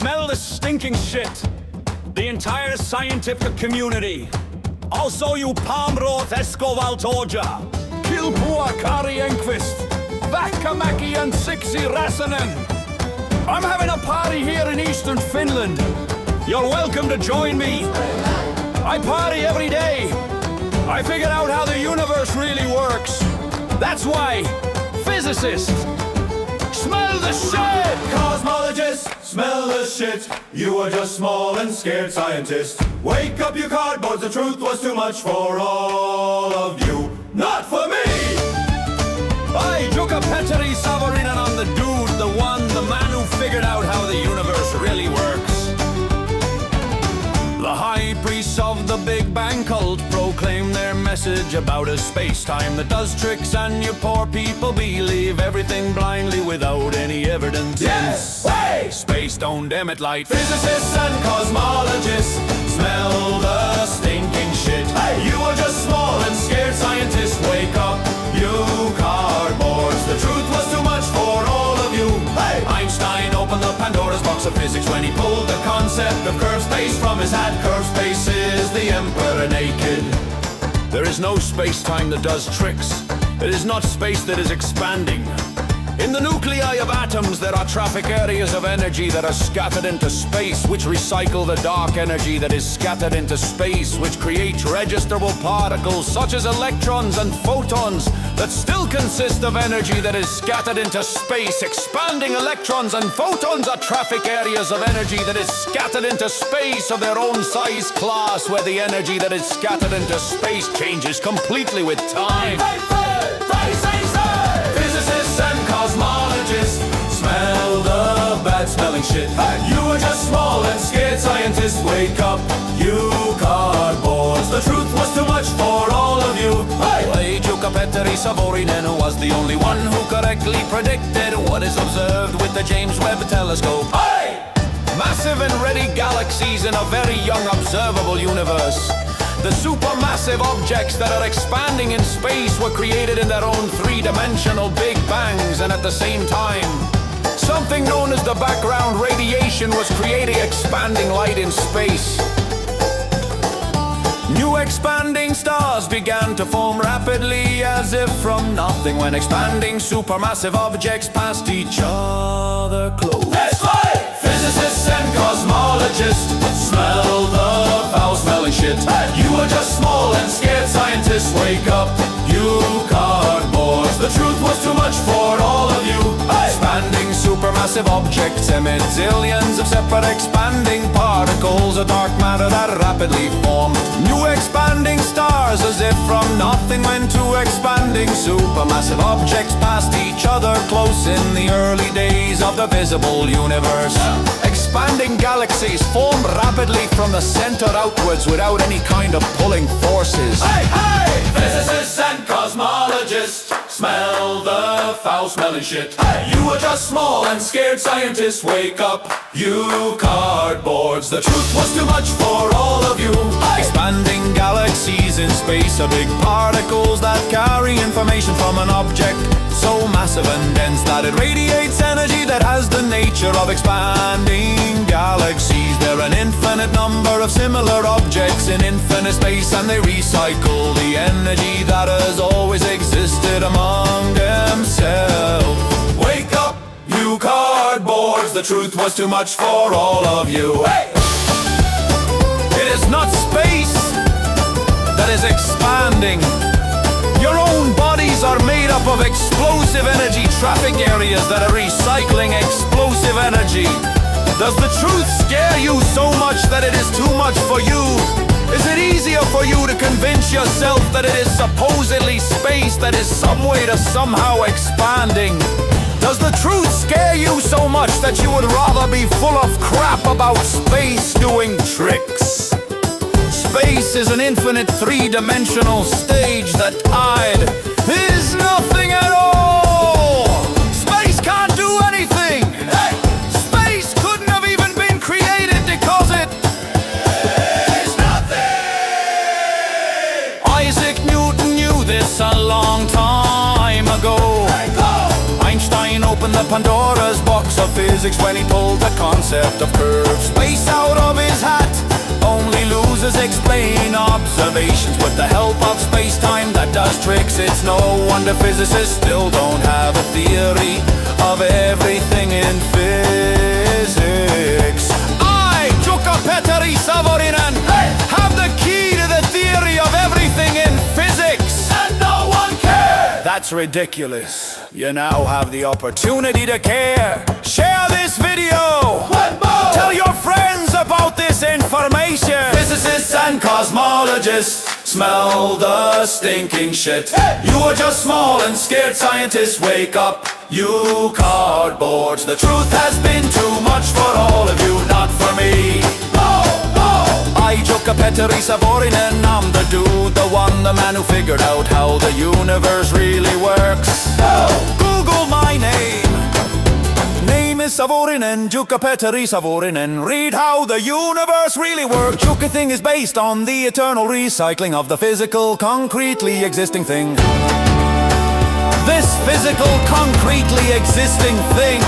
Smell the stinking shit. The entire scientific community. Also you Palmroth Eskovaltorja. Kilpua Kari Enquist. Vakkamaki and Siksi Rasanen. I'm having a party here in eastern Finland. You're welcome to join me. I party every day. I figured out how the universe really works. That's why, physicists, smell the shit! Cosmologists, smell the shit. You are just small and scared scientists. Wake up, you cardboards, the truth was too much for all of you. Not for me! Aye, Jukka Petteri Savorinen on the dude, the man who figured out how the universe really works. The high priests of the Big Bang cult proclaim their message about a space-time that does tricks, and you poor people believe everything blindly without any evidence. Yes! Hey! Space don't emit light. Physicists and cosmologists, smell the stinking shit. Hey! You are just small and scared scientists. Wake up, you cardboards. The truth was too much for all of you. Hey! Einstein opened the Pandora's box of physics when he pulled the concept of curved space from his hat. Curved space is the emperor naked. There is no space-time that does tricks. It is not space that is expanding. In the nuclei of atoms, there are traffic areas of energy that are scattered into space, which recycle the dark energy that is scattered into space, which creates registerable particles such as electrons and photons that still consist of energy that is scattered into space. Expanding electrons and photons are traffic areas of energy that is scattered into space of their own size class, where the energy that is scattered into space changes completely with time. Physicists and cosmologists, smell the bad-smelling shit. You are just small and scared scientists. Wake up, you cardboards. The truth was too much for all of you. Hey, Jukka Petteri Savorinen was the only one who correctly predicted what is observed with the James Webb Telescope. Hey! Massive and ready galaxies in a very young observable universe. The supermassive objects that are expanding in space were created in their own three-dimensional Big Bangs, and at the same time, something known as the background radiation was creating expanding light in space. New expanding stars began to form rapidly as if from nothing when expanding supermassive objects passed each other close. That's right! Physicists and cosmologists, smell the foul-smelling shit. You are just small and scared scientists. Wake up, you cardboards. The truth was too much for all of you. Expanding supermassive objects emit zillions of separate expanding particles of dark matter that rapidly form new expanding stars as if from nothing when two expanding supermassive objects passed each other close in the early days of the visible universe. Expanding galaxies form rapidly from the center outwards without any kind of pulling forces. Hey, hey! Physicists and cosmologists, smell the foul-smelling shit. You are just small and scared scientists. Wake up, you cardboards. The truth was too much for all of you. Expanding galaxies in space are big particles that carry information from an object so massive and dense that it radiates energy that has the nature of expanding galaxies. There are an infinite number of similar objects in infinite space, and they recycle the energy that has always existed among themselves. Wake up, you cardboards. The truth was too much for all of you. Hey! It is not space that is expanding. Your own bodies are made up of explosive energy traffic areas that are recycling explosive energy. Does the truth scare you so much that it is too much for you? Is it easier for you to convince yourself that it is supposedly space that is some way to somehow expanding? Does the truth scare you so much that you would rather be full of crap about space doing tricks? Space is an infinite three-dimensional stage that is nothing at all. Space can't do anything. Space couldn't have even been created because it is nothing. Isaac Newton knew this a long time ago. Einstein opened the Pandora's box box of physics when he pulled the concept of curved space out of his hat. Only losers explain observations with the help of space-time that does tricks. It's no wonder physicists still don't have a theory of everything in physics. I, Jukka-Petteri Savorinen, have the key to the theory of everything in physics. And no one cares. That's ridiculous. You now have the opportunity to care. Share this video. What more? Tell your friends about this information. Physicists and cosmologists smell the stinking shit. You are just small and scared scientists. Wake up, you cardboards. The truth has been too much for all of you, not for me. I, Jukka-Petteri Savorinen, I'm the dude, the one, the man who figured out how the universe really works. Google my name. Name is Savorinen, Jukka-Petteri Savorinen. Read how the universe really works. Jukka thing is based on the eternal recycling of the physical, concretely existing thing. This physical, concretely existing thing